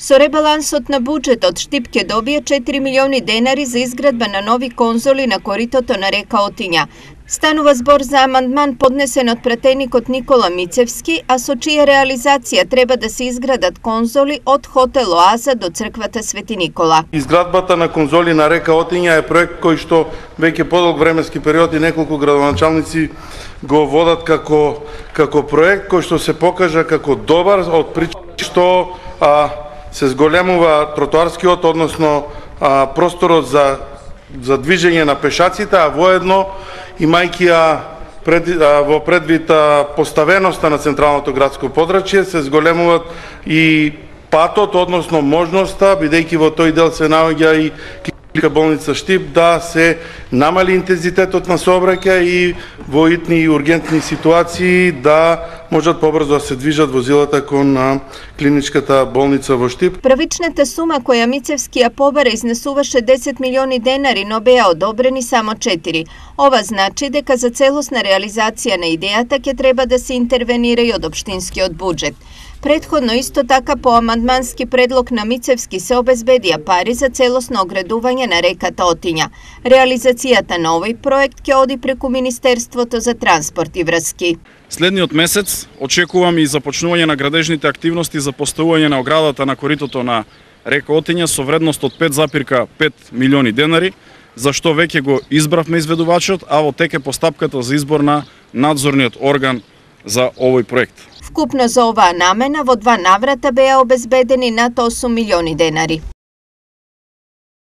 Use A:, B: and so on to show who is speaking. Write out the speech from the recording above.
A: Со ребалансот на буџетот Штип ќе добие 4 милиони денари за изградба на нови конзоли на коритото на река Отиња. Станува збор за амандман поднесен од пратеникот Никола Мицевски, а со чија реализација треба да се изградат конзоли од хотел Оаза до црквата Свети Никола.
B: Изградбата на конзоли на река Отиња е проект кој што веќе подолг временски период и неколку градоначалници го водат како проект кој што се покажа како добар од причина што се зголемува тротоарскиот, односно просторот за движење на пешаците, а воедно имајќи во предвид поставеноста на централното градско подрачје, се зголемуваат и патот, односно можноста, бидејќи во тој дел се наоѓа и клиничка болница Штип, да се намали интензитетот на сообраќај и во итни и ургентни ситуации да можат побрзо да се движат возилата кон клиничката болница во Штип.
A: Правичната сума која Мицевски ја побара изнесуваше 10 милиони денари, но беа одобрени само 4. Ова значи дека за целосна реализација на идејата ќе треба да се интервенира и од општинскиот буџет. Претходно исто така по амандмански предлог на Мицевски се обезбедија пари за целосно оградување на реката Отиња. Реализацијата на овој проект ќе оди преку Министерството за транспорт и врски.
C: Следниот месец очекувам и започнување на градежните активности за поставување на оградата на коритото на река Отиња со вредност од 5,5 милиони денари, за што веќе го избравме изведувачот, а во тек е постапката за избор на надзорниот орган за овој проект.
A: Вкупно за оваа намена во 2 наврата беа обезбедени над 8 милиони денари.